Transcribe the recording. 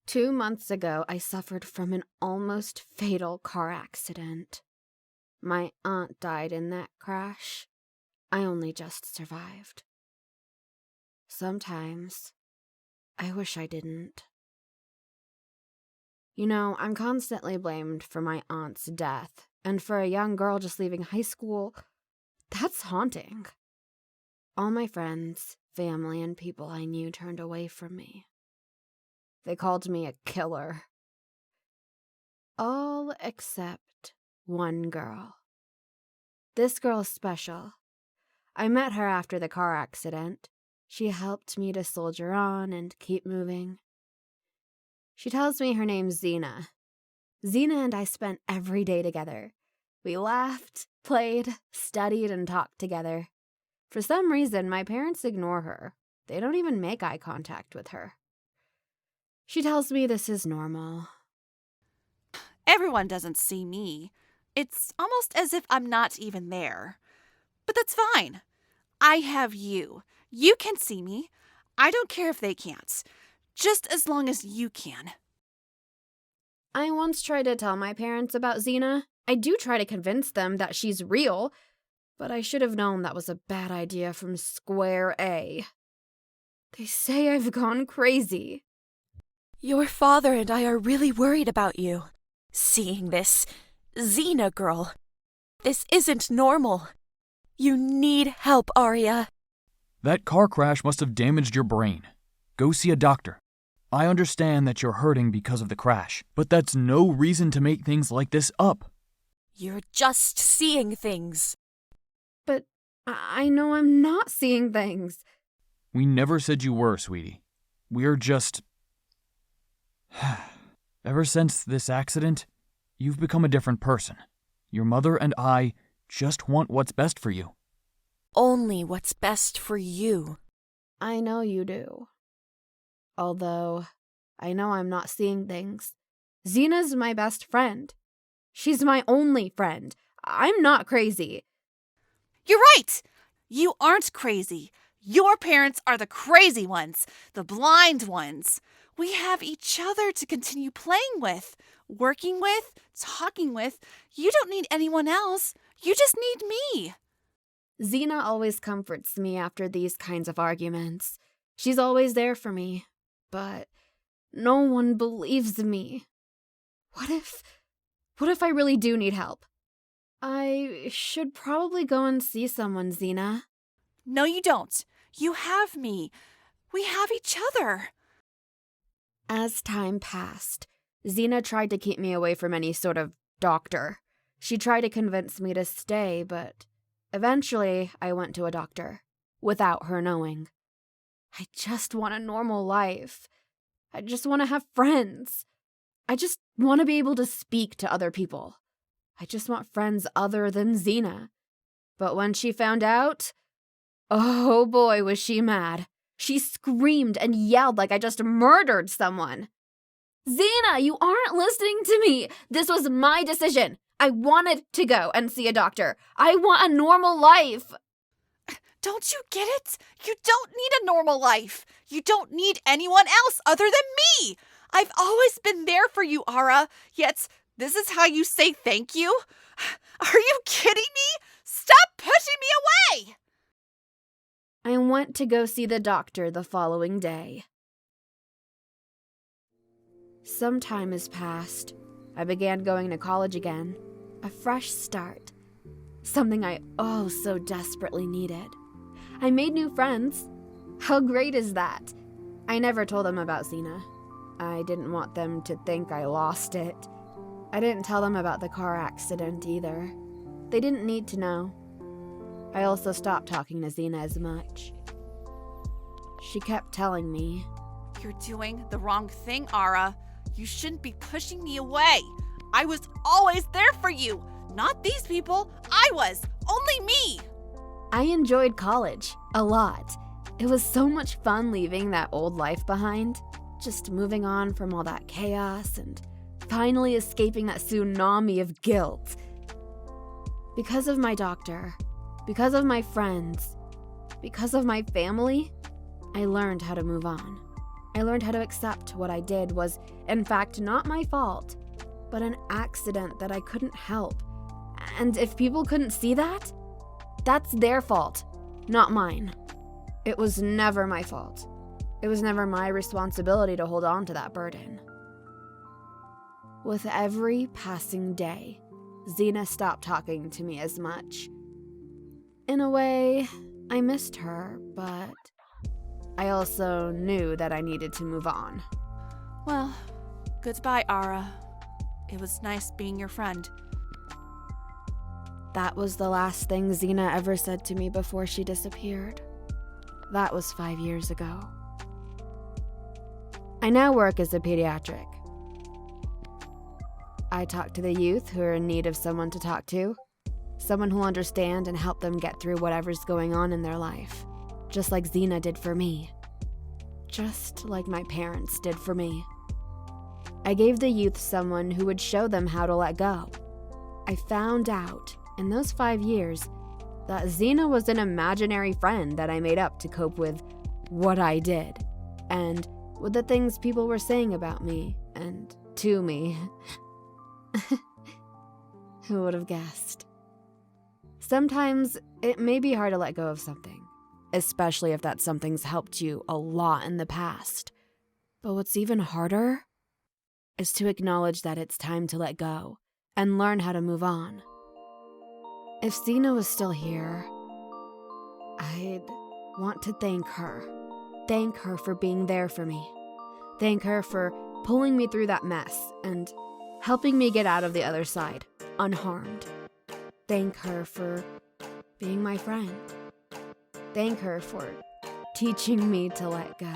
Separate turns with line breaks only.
2 months ago, I suffered from an almost fatal car accident. My aunt died in that crash. I only just survived. Sometimes, I wish I didn't. You know, I'm constantly blamed for my aunt's death, and for a young girl just leaving high school, that's haunting. All my friends, family, and people I knew turned away from me. They called me a killer. All except one girl. This girl's special. I met her after the car accident. She helped me to soldier on and keep moving. She tells me her name's Xena. Xena and I spent every day together. We laughed, played, studied, and talked together. For some reason, my parents ignore her. They don't even make eye contact with her. She tells me this is normal.
Everyone doesn't see me. It's almost as if I'm not even there. But that's fine. I have you. You can see me. I don't care if they can't. Just as long as you can.
I once tried to tell my parents about Xena. I do try to convince them that she's real, but I should have known that was a bad idea from square A. They say I've gone crazy.
Your father and I are really worried about you. Seeing this Xena girl. This isn't normal. You need help, Arya.
That car crash must have damaged your brain. Go see a doctor. I understand that you're hurting because of the crash, but that's no reason to make things like this up.
You're just seeing things.
But I know I'm not seeing things.
We never said you were, sweetie. We're just... Ever since this accident, you've become a different person. Your mother and I just want what's best for you.
Only what's best for you.
I know you do. Although, I know I'm not seeing things. Xena's my best friend. She's my only friend. I'm not crazy.
You're right! You aren't crazy. Your parents are the crazy ones, the blind ones. We have each other to continue playing with, working with, talking with. You don't need anyone else. You just need me.
Xena always comforts me after these kinds of arguments. She's always there for me. But no one believes me. What if I really do need help? I should probably go and see someone, Xena.
No, you don't. You have me. We have each other.
As time passed, Xena tried to keep me away from any sort of doctor. She tried to convince me to stay, but eventually I went to a doctor, without her knowing. I just want a normal life. I just want to have friends. I just want to be able to speak to other people. I just want friends other than Xena. But when she found out, oh boy, was she mad. She screamed and yelled like I just murdered someone. Xena, you aren't listening to me. This was my decision. I wanted to go and see a doctor. I want a normal life.
Don't you get it? You don't need a normal life. You don't need anyone else other than me. I've always been there for you, Ara. Yet, this is how you say thank you? Are you kidding me? Stop pushing me away!
I went to go see the doctor the following day. Some time has passed. I began going to college again. A fresh start. Something I oh so desperately needed. I made new friends. How great is that? I never told them about Xena. I didn't want them to think I lost it. I didn't tell them about the car accident either. They didn't need to know. I also stopped talking to Xena as much. She kept telling me,
You're doing the wrong thing, Ara. You shouldn't be pushing me away. I was always there for you. Not these people. I was. Only me.
I enjoyed college a lot. It was so much fun leaving that old life behind. Just moving on from all that chaos and finally escaping that tsunami of guilt. Because of my doctor, because of my friends, because of my family, I learned how to move on. I learned how to accept what I did was, in fact, not my fault, but an accident that I couldn't help. And if people couldn't see that, that's their fault, not mine. It was never my fault. It was never my responsibility to hold on to that burden. With every passing day, Xena stopped talking to me as much. In a way, I missed her, but I also knew that I needed to move on.
Well, goodbye, Arya. It was nice being your friend.
That was the last thing Xena ever said to me before she disappeared. That was 5 years ago. I now work as a pediatric. I talk to the youth who are in need of someone to talk to, someone who'll understand and help them get through whatever's going on in their life, just like Xena did for me, just like my parents did for me. I gave the youth someone who would show them how to let go. I found out in those 5 years that Xena was an imaginary friend that I made up to cope with what I did and with the things people were saying about me and to me. Who would have guessed? Sometimes it may be hard to let go of something, especially if that something's helped you a lot in the past. But what's even harder is to acknowledge that it's time to let go and learn how to move on. If Xena was still here, I'd want to thank her. Thank her for being there for me. Thank her for pulling me through that mess and helping me get out of the other side, unharmed. Thank her for being my friend. Thank her for teaching me to let go.